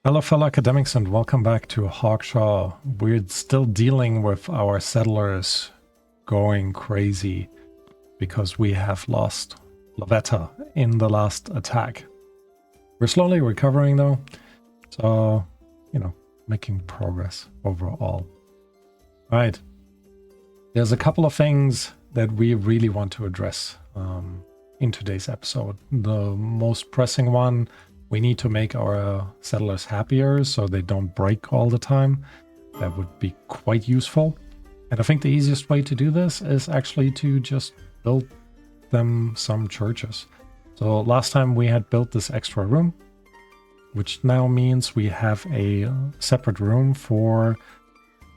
Hello, fellow academics, and welcome back to Hawkshaw. We're still dealing with our settlers going crazy because we have lost Lavetta in the last attack. We're slowly recovering though, so, making progress overall. Right. There's a couple of things that we really want to address in today's episode. The most pressing one, we need to make our settlers happier so they don't break all the time. That would be quite useful. And I think the easiest way to do this is actually to just build them some churches. So last time we had built this extra room, which now means we have a separate room for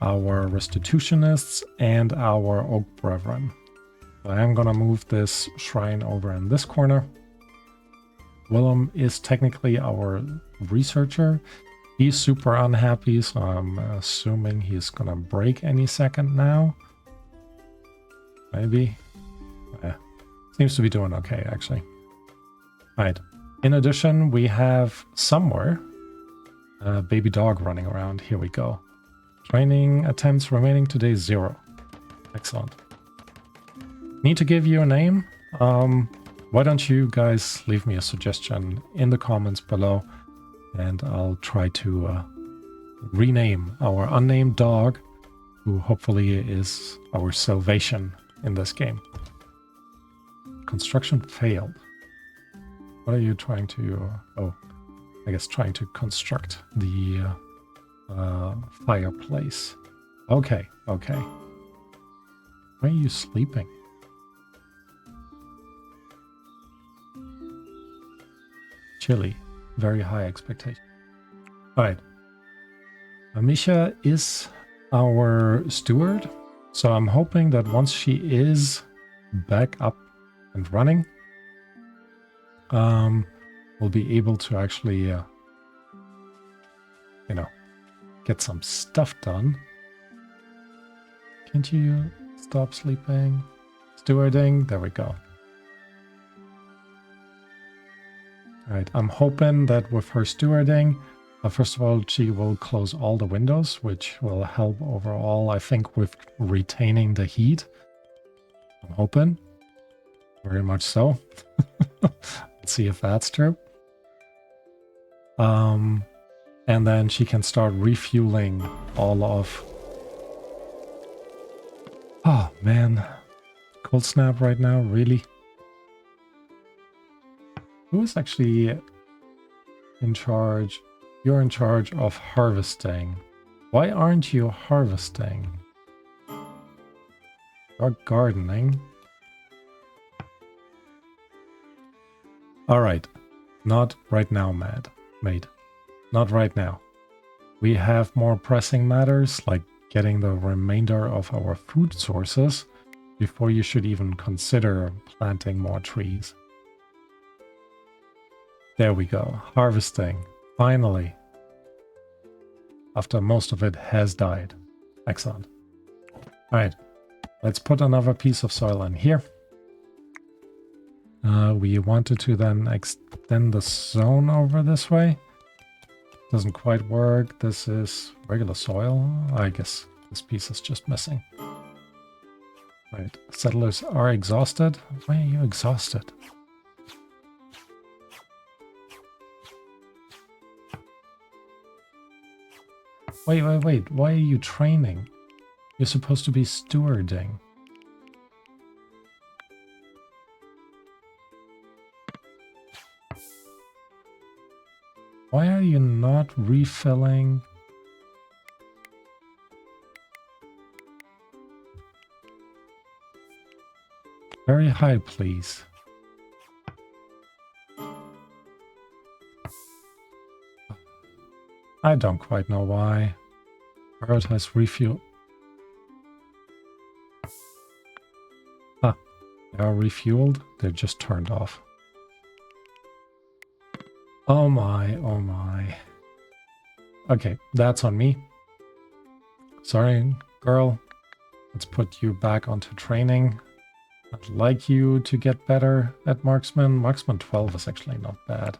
our restitutionists and our oak brethren. So I am gonna move this shrine over in this corner. Willem is technically our researcher. He's super unhappy, so I'm assuming he's gonna break any second now. Maybe. Seems to be doing okay, actually. Right. In addition, we have somewhere a baby dog running around. Here we go. Training attempts remaining today 0. Excellent. Need to give you a name. Why don't you guys leave me a suggestion in the comments below, and I'll try to rename our unnamed dog, who hopefully is our salvation in this game. Construction failed. What are you trying to... I guess trying to construct the fireplace. Okay. Why are you sleeping? Chilly. Very high expectation. Alright. Amisha is our steward, so I'm hoping that once she is back up and running, we'll be able to actually, get some stuff done. Can't you stop sleeping? Stewarding? There we go. Alright, I'm hoping that with her stewarding, first of all, she will close all the windows, which will help overall, I think, with retaining the heat. I'm hoping. Very much so. Let's see if that's true. And then she can start refueling all of... Oh, man. Cold snap right now, really? Who is actually in charge? You're in charge of harvesting. Why aren't you harvesting? You're gardening. Alright. Not right now, mate. Not right now. We have more pressing matters, like getting the remainder of our food sources, before you should even consider planting more trees. There we go. Harvesting. Finally. After most of it has died. Excellent. Alright. Let's put another piece of soil in here. We wanted to then extend the zone over this way. Doesn't quite work. This is regular soil. I guess this piece is just missing. Right. Settlers are exhausted. Why are you exhausted? Wait. Why are you training? You're supposed to be stewarding. Why are you not refilling? Very high, please. I don't quite know why. Prioritize refuel. They are refueled. They're just turned off. Oh my. Okay, that's on me. Sorry, girl. Let's put you back onto training. I'd like you to get better at marksman. Marksman 12 is actually not bad.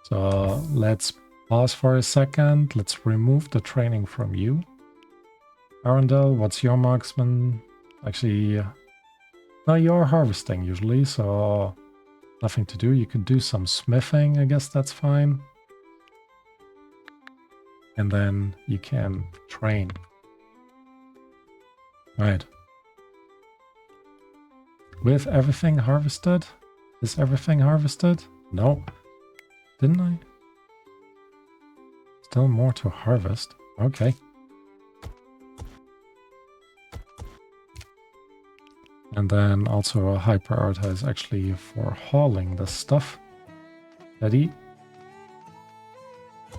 So let's Pause for a second. Let's remove the training from you. Arundel, what's your marksman? Actually, no, you're harvesting usually, so nothing to do. You could do some smithing, I guess that's fine. And then you can train. Right. With everything harvested? Is everything harvested? No. Didn't I? Still more to harvest. Okay. And then also a high prioritize actually for hauling this stuff. Eddie.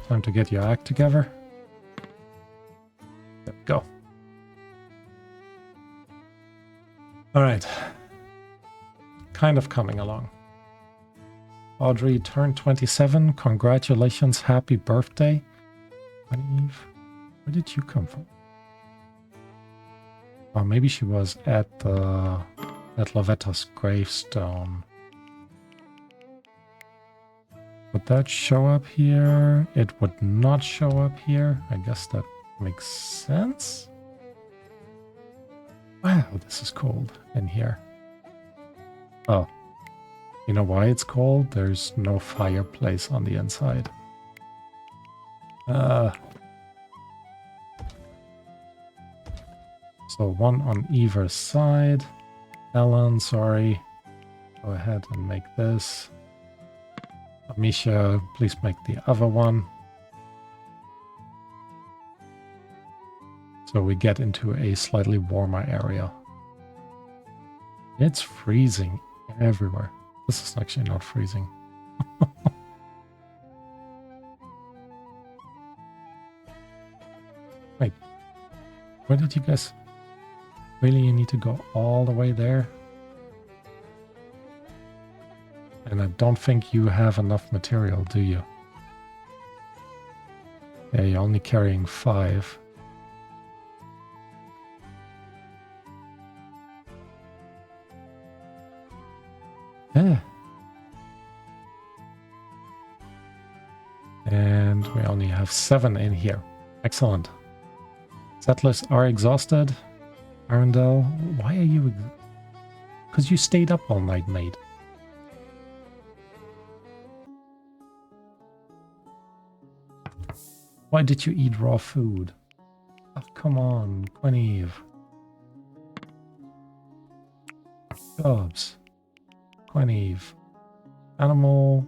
Time to get your act together. There we go. Alright. Kind of coming along. Audrey turned 27. Congratulations. Happy birthday. Eve, where did you come from? Oh, maybe she was at Lovetta's gravestone. Would that show up here? It would not show up here. I guess that makes sense. Wow, this is cold in here. Oh, you know why it's cold? There's no fireplace on the inside. So one on either side. Ellen, sorry. Go ahead and make this. Amisha, please make the other one. So we get into a slightly warmer area. It's freezing everywhere. This is actually not freezing. Wait, where did you guys... Really, you need to go all the way there? And I don't think you have enough material, do you? Yeah, you're only carrying 5. Yeah. And we only have 7 in here. Excellent. Settlers are exhausted. Arundel, why are you... Because you stayed up all night, mate. Why did you eat raw food? Oh, come on, Queneve. Jobs. Queneve. Animal,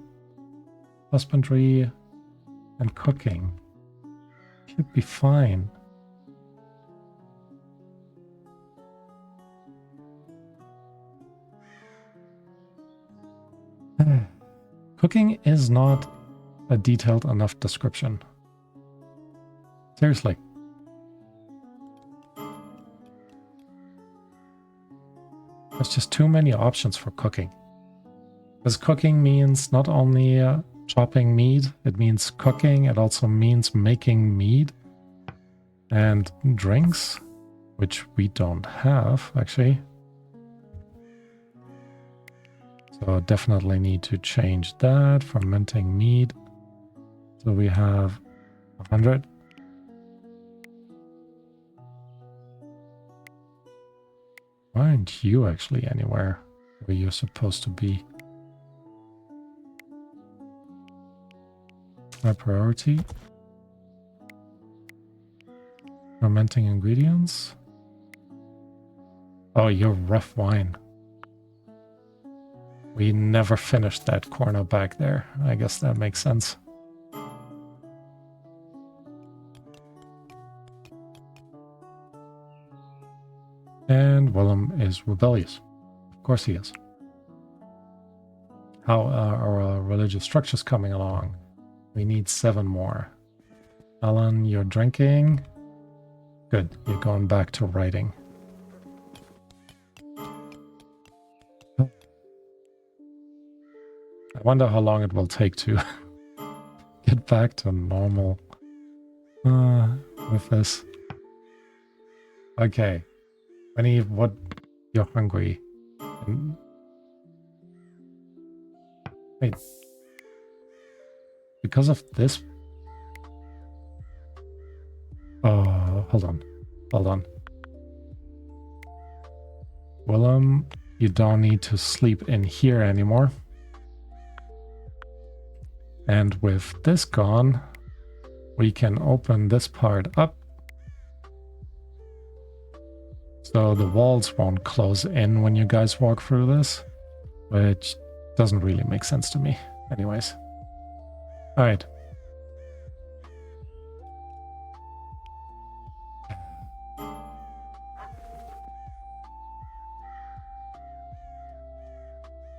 husbandry, and cooking. Should be fine. Cooking is not a detailed enough description. Seriously. There's just too many options for cooking. Because cooking means not only chopping meat, it means cooking, it also means making meat and drinks, which we don't have, actually. So definitely need to change that. Fermenting meat. So we have 100. Why aren't you actually anywhere where you're supposed to be? My priority. Fermenting ingredients. Oh, you're rough wine. We never finished that corner back there. I guess that makes sense. And Willem is rebellious. Of course he is. How are our religious structures coming along? We need 7 more. Alan, you're drinking. Good, you're going back to writing. I wonder how long it will take to get back to normal with this. Okay. What? You're hungry. Wait. Because of this Oh, hold on. Hold on. Willem, you don't need to sleep in here anymore. And with this gone, we can open this part up. So the walls won't close in when you guys walk through this, which doesn't really make sense to me. Anyways. All right.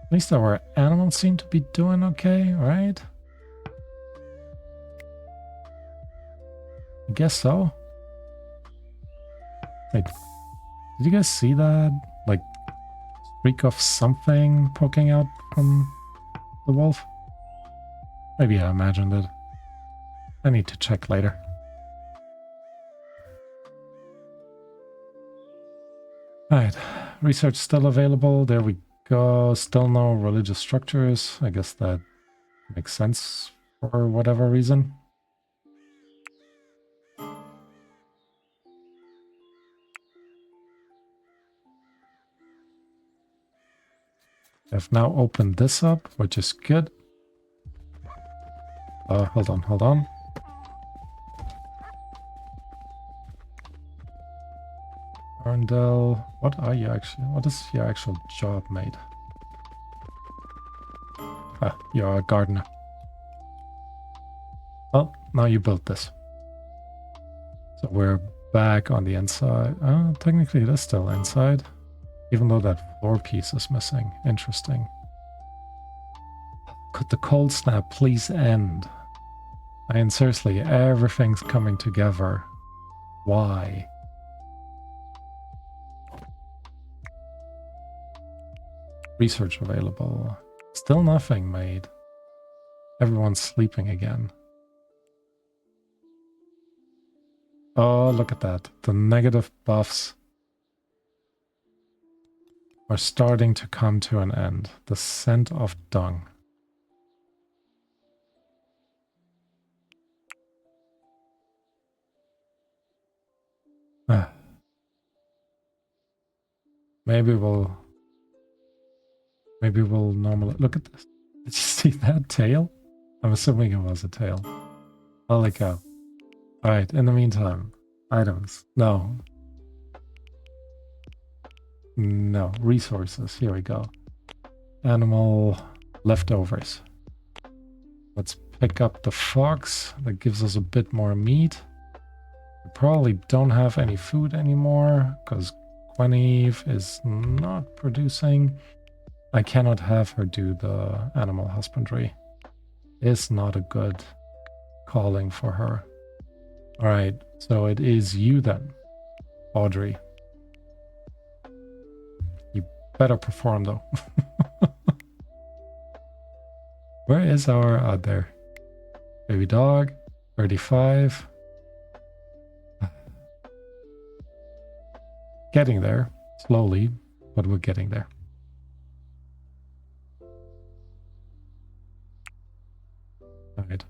At least our animals seem to be doing okay, right? I guess so. Wait, did you guys see that? Like, streak of something poking out from the wolf? Maybe I imagined it. I need to check later. Alright, research still available. There we go. Still no religious structures. I guess that makes sense for whatever reason. I've now opened this up, which is good. Hold on, hold on. Arndell, what are you actually? What is your actual job, mate? Ah, you're a gardener. Well, now you built this. So we're back on the inside. Technically it is still inside. Even though that floor piece is missing. Interesting. Could the cold snap please end? I mean, seriously, everything's coming together. Why? Research available. Still nothing made. Everyone's sleeping again. Oh, look at that. The negative buffs are starting to come to an end. The scent of dung. Maybe we'll normally look at this. Did you see that tail? I'm assuming it was a tail. Holy cow. Alright, in the meantime, items. No. No. Resources. Here we go. Animal leftovers. Let's pick up the fox. That gives us a bit more meat. We probably don't have any food anymore because Guinevere is not producing. I cannot have her do the animal husbandry. It's not a good calling for her. Alright, so it is you then, Audrey. You better perform though. Where is our... out there. Baby dog, 35. Getting there, slowly, but we're getting there. Alright.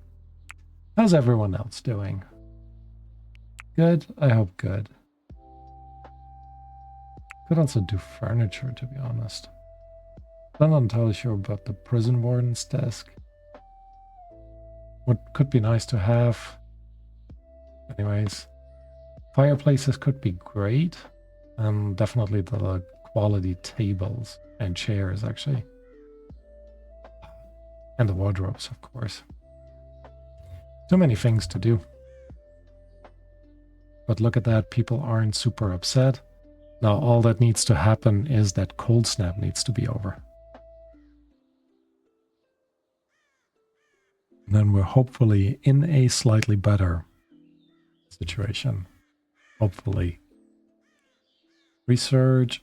How's everyone else doing? Good? I hope good. Could also do furniture, to be honest. I'm not entirely sure about the prison warden's desk. What could be nice to have. Anyways. Fireplaces could be great. And definitely the quality tables and chairs, actually. And the wardrobes, of course. Too many things to do. But look at that, people aren't super upset. Now all that needs to happen is that cold snap needs to be over. And then we're hopefully in a slightly better situation. Hopefully. Research.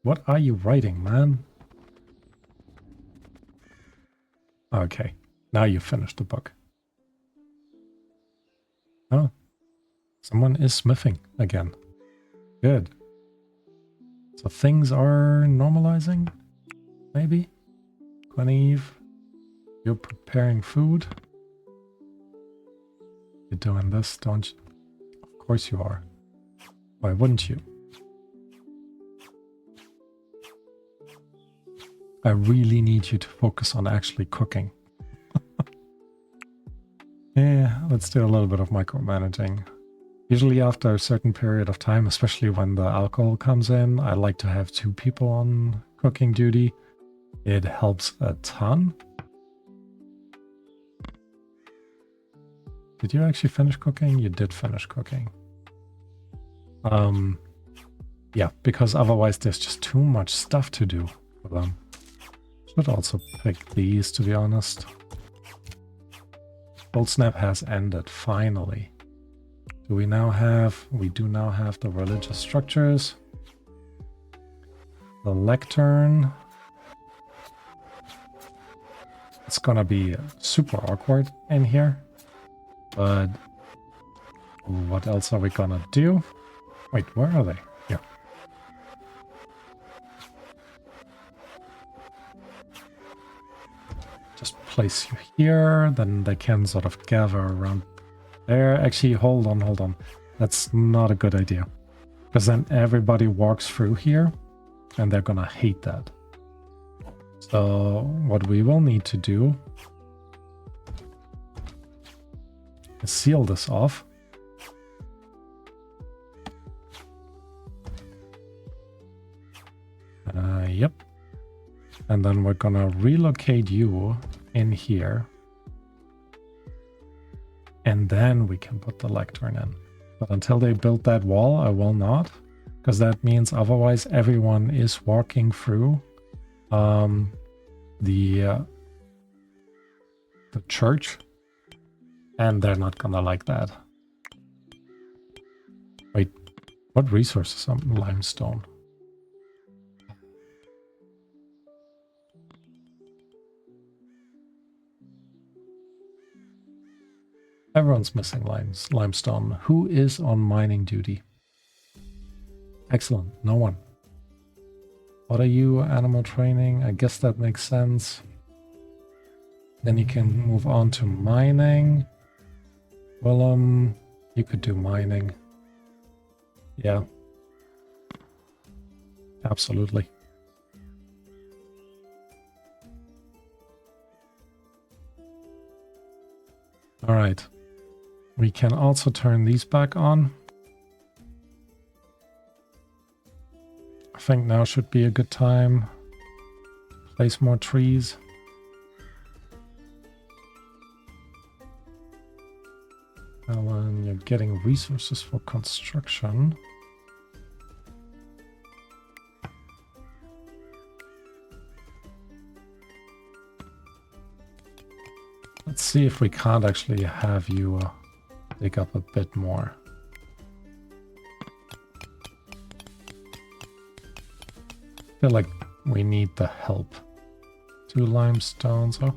What are you writing, man? Okay. Now you finished the book. Oh. Someone is smithing again. Good. So things are normalizing? Maybe? Guinevere, you're preparing food. You You're doing this, don't you? Of course you are. Why wouldn't you? I really need you to focus on actually cooking. Yeah, let's do a little bit of micromanaging. Usually after a certain period of time, especially when the alcohol comes in, I like to have 2 people on cooking duty. It helps a ton. Did you actually finish cooking? You did finish cooking. Yeah, because otherwise there's just too much stuff to do for them. Should also pick these, to be honest. Cold snap has ended, finally. Do we now have... We do now have the religious structures. The lectern. It's gonna be super awkward in here. But what else are we gonna do? Wait, where are they? Here. Just place you here, then they can sort of gather around there. Actually, hold on. That's not a good idea. Because then everybody walks through here, and they're gonna hate that. So what we will need to do is seal this off. Yep. And then we're gonna relocate you in here. And then we can put the lectern in. But until they build that wall, I will not. Because that means otherwise everyone is walking through the church. And they're not gonna like that. Wait, what resources are limestone? Everyone's missing limestone. Who is on mining duty? Excellent. No one. What are you? Animal training? I guess that makes sense. Then you can move on to mining. Well, you could do mining. Yeah. Absolutely. All right. We can also turn these back on. I think now should be a good time. Place more trees. Alan, you're getting resources for construction. Let's see if we can't actually have you dig up a bit more. I feel like we need the help. 2 limestones. Oh,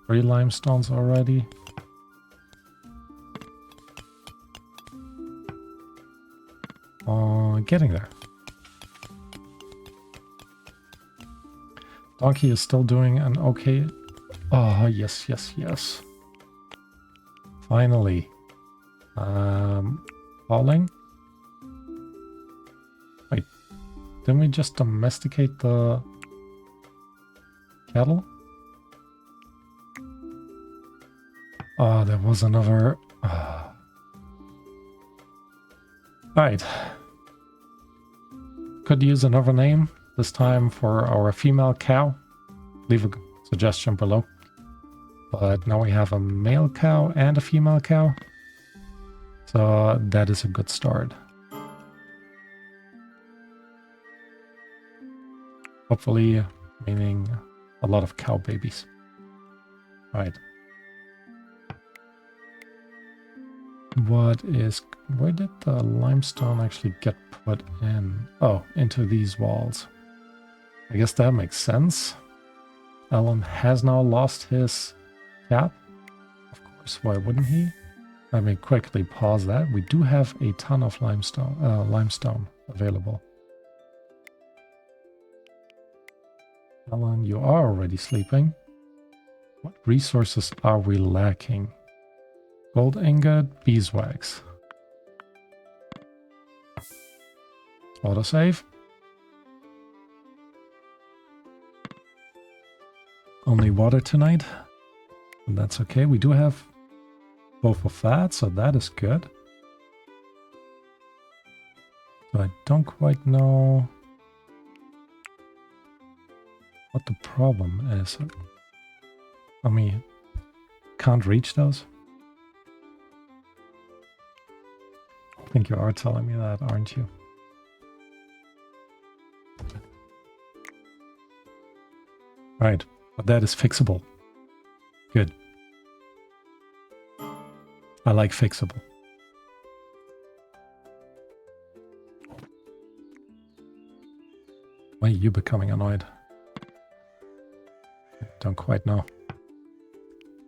3 limestones already. Getting there. Donkey is still doing an okay... Oh, yes. Finally. Falling? Wait, didn't we just domesticate the cattle? Oh, there was another... Alright. Could use another name, this time for our female cow. Leave a suggestion below. But now we have a male cow and a female cow. So that is a good start. Hopefully, meaning a lot of cow babies. Right. Where did the limestone actually get put in? Oh, into these walls. I guess that makes sense. Alan has now lost his cap. Of course, why wouldn't he? Let me quickly pause that. We do have a ton of limestone available. Alan, you are already sleeping. What resources are we lacking? Gold ingot, beeswax. Autosave. Only water tonight. And that's okay. We do have both of that, so that is good. So I don't quite know what the problem is. I mean, can't reach those. I think you are telling me that, aren't you? Right, but that is fixable. Good. I like fixable. Why are you becoming annoyed? Don't quite know.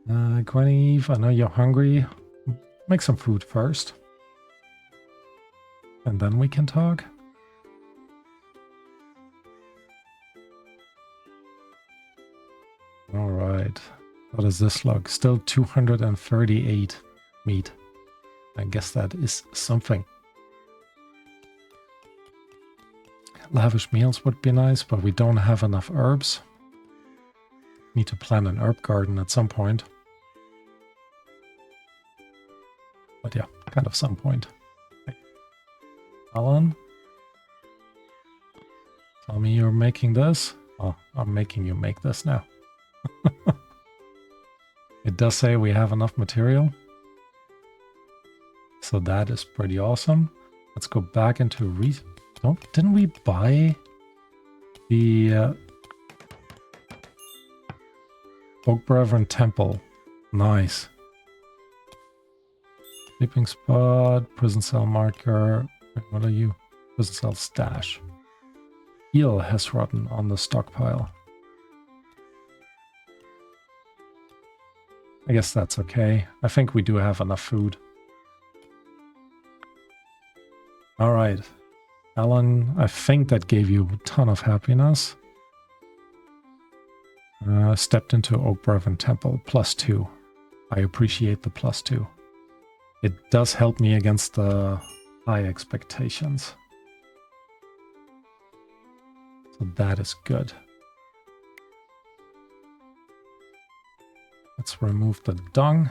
Gweneve, I know you're hungry. Make some food first. And then we can talk. Alright. What does this look? Still 238 meat. I guess that is something. Lavish meals would be nice, but we don't have enough herbs. Need to plant an herb garden at some point. But yeah, kind of some point. Okay. Alan? Tell me you're making this? Oh, I'm making you make this now. It does say we have enough material. So that is pretty awesome. Let's go back into didn't we buy the Oak Brethren Temple? Nice. Sleeping spot, prison cell marker. What are you? Prison cell stash. Eel has rotten on the stockpile. I guess that's okay. I think we do have enough food. Alright. Alan, I think that gave you a ton of happiness. Stepped into Oak Brethren Temple, +2. I appreciate the +2. It does help me against the high expectations. So that is good. Let's remove the dung.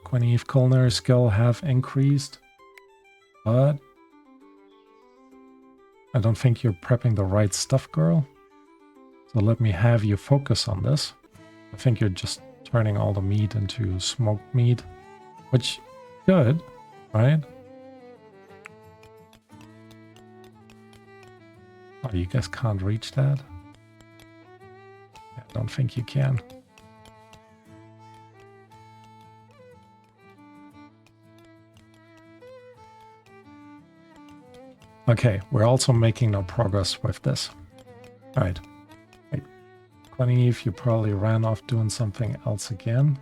Gweneve culinary skill have increased, but I don't think you're prepping the right stuff, girl. So let me have you focus on this. I think you're just turning all the meat into smoked meat, which good, right? Oh, you guys can't reach that? I don't think you can. Okay, we're also making no progress with this. Alright. Wait. Gweneve, you probably ran off doing something else again.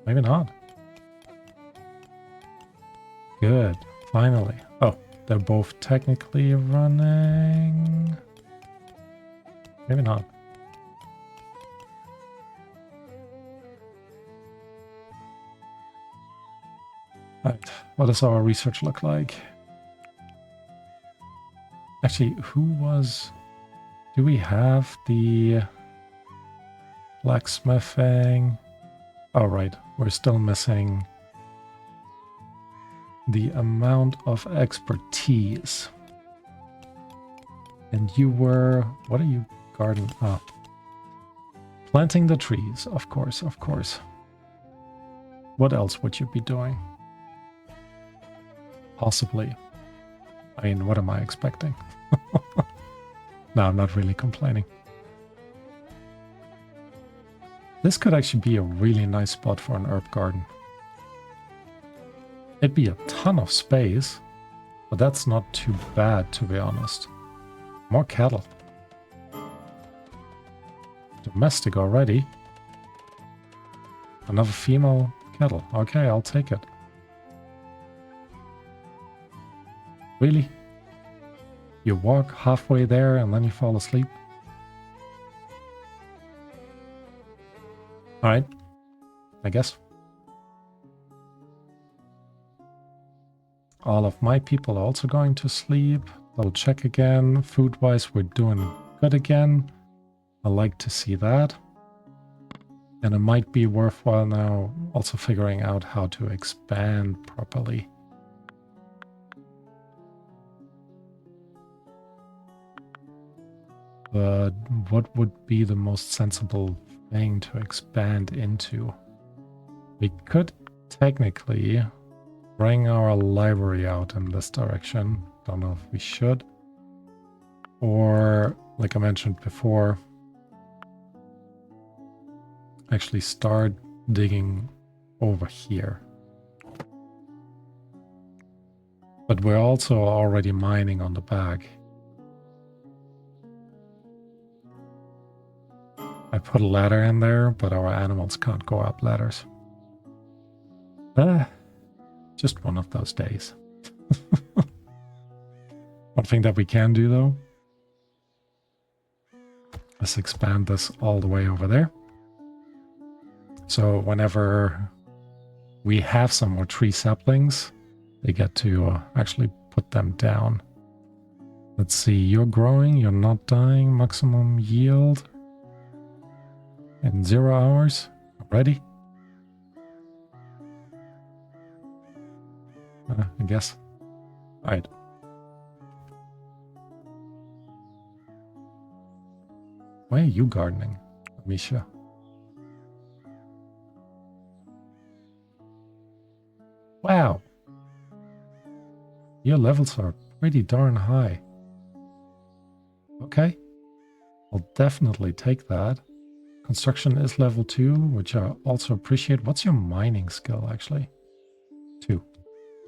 Maybe not. Good. Finally. Oh, they're both technically running. Maybe not. Right. What does our research look like? Actually, who was... Do we have the blacksmithing? Oh, right. We're still missing the amount of expertise. And you were... What are you garden? Ah. Planting the trees, of course, of course. What else would you be doing? Possibly. I mean, what am I expecting? No, I'm not really complaining. This could actually be a really nice spot for an herb garden. It'd be a ton of space, but that's not too bad, to be honest. More cattle. Domestic already. Another female cattle. Okay, I'll take it. Really? You walk halfway there and then you fall asleep? Alright, I guess. All of my people are also going to sleep. I'll check again. Food-wise, we're doing good again. I like to see that. And it might be worthwhile now also figuring out how to expand properly. But what would be the most sensible thing to expand into? We could technically bring our library out in this direction. Don't know if we should. Or, like I mentioned before, actually start digging over here. But we're also already mining on the back. I put a ladder in there, but our animals can't go up ladders. Just one of those days. One thing that we can do though, let's expand this all the way over there. So whenever we have some more tree saplings, they get to actually put them down. Let's see, you're growing, you're not dying, maximum yield in 0 hours. Ready? I guess. Alright. Why are you gardening, Misha? Wow. Your levels are pretty darn high. Okay. I'll definitely take that. Construction is level 2, which I also appreciate. What's your mining skill, actually? 2.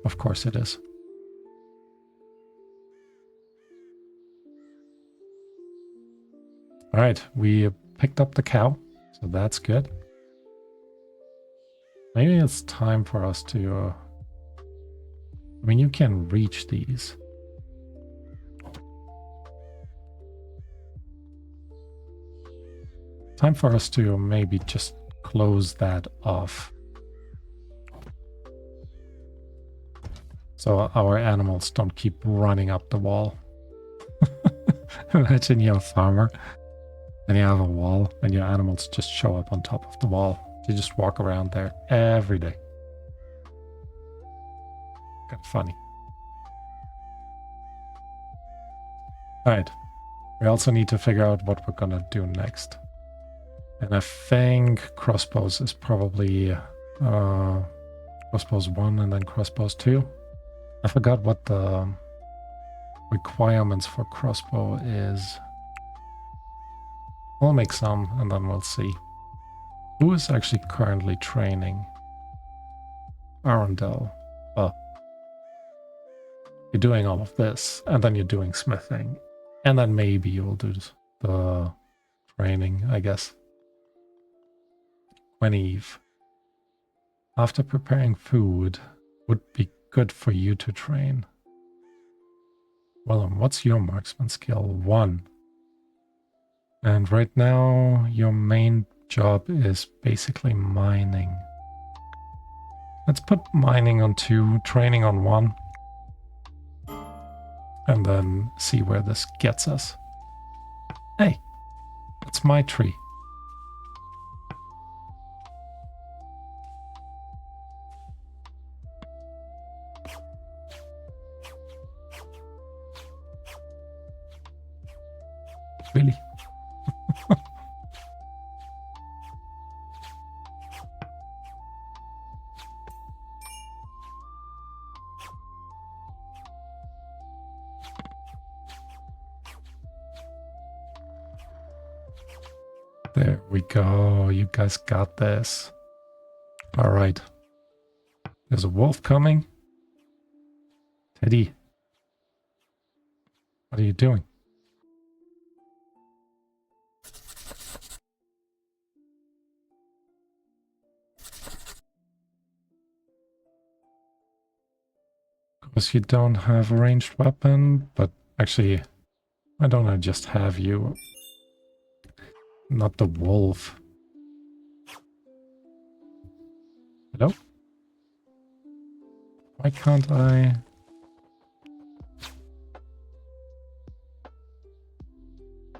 Of course it is. Alright, we picked up the cow, so that's good. Maybe it's time for us to... I mean, you can reach these. Time for us to maybe just close that off. So our animals don't keep running up the wall. Imagine you're a farmer and you have a wall and your animals just show up on top of the wall. You just walk around there every day. Kind of funny. Alright. We also need to figure out what we're gonna do next. And I think crossbows is probably crossbows 1 and then crossbows 2. I forgot what the requirements for crossbow is. We'll make some and then we'll see. Who is actually currently training? Arundel. Well, you're doing all of this and then you're doing smithing. And then maybe you'll do the training, I guess. When Eve. After preparing food, would be good for you to train. Well, what's your marksman skill? 1. And right now, your main job is basically mining. Let's put mining on 2, training on 1. And then see where this gets us. Hey, that's my tree. Really? There we go. You guys got this. All right. There's a wolf coming. Teddy. What are you doing? Because you don't have a ranged weapon, but actually, why don't I just have you? Not the wolf. Hello? Why can't I?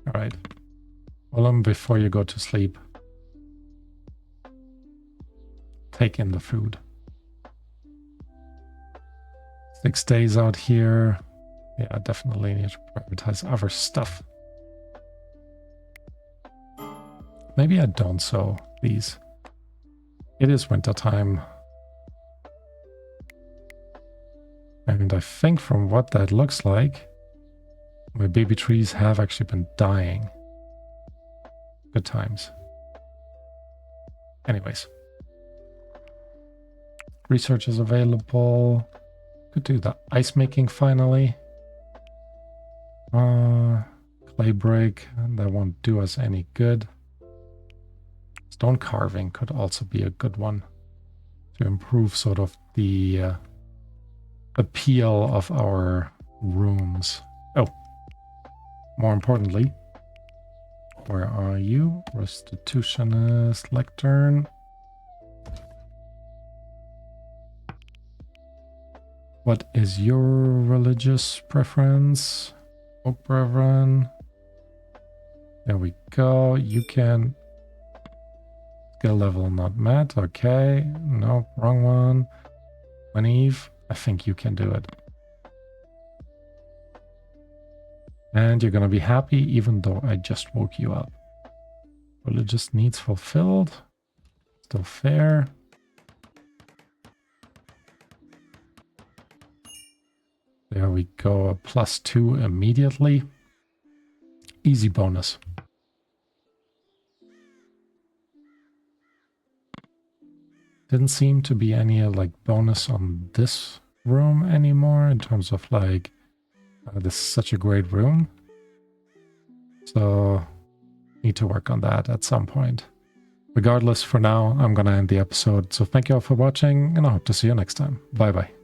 Alright. Willem, before you go to sleep, take in the food. 6 days out here. Yeah, I definitely need to prioritize other stuff. Maybe I don't sow these. It is winter time. And I think from what that looks like, my baby trees have actually been dying. Good times. Anyways. Research is available. Could do the ice making finally. Clay break. That won't do us any good. Stone carving could also be a good one to improve sort of the appeal of our rooms. Oh, more importantly, where are you? Restitutionist lectern. What is your religious preference? Oak Brethren. There we go. You can... Skill level not met. Okay. No, wrong one. Maneve, I think you can do it. And you're gonna be happy even though I just woke you up. Religious needs fulfilled. Still fair. There we go. A +2 immediately. Easy bonus. Didn't seem to be any like bonus on this room anymore in terms of like this is such a great room. So need to work on that at some point. Regardless, for now, I'm gonna end the episode. So thank you all for watching and I hope to see you next time. Bye bye.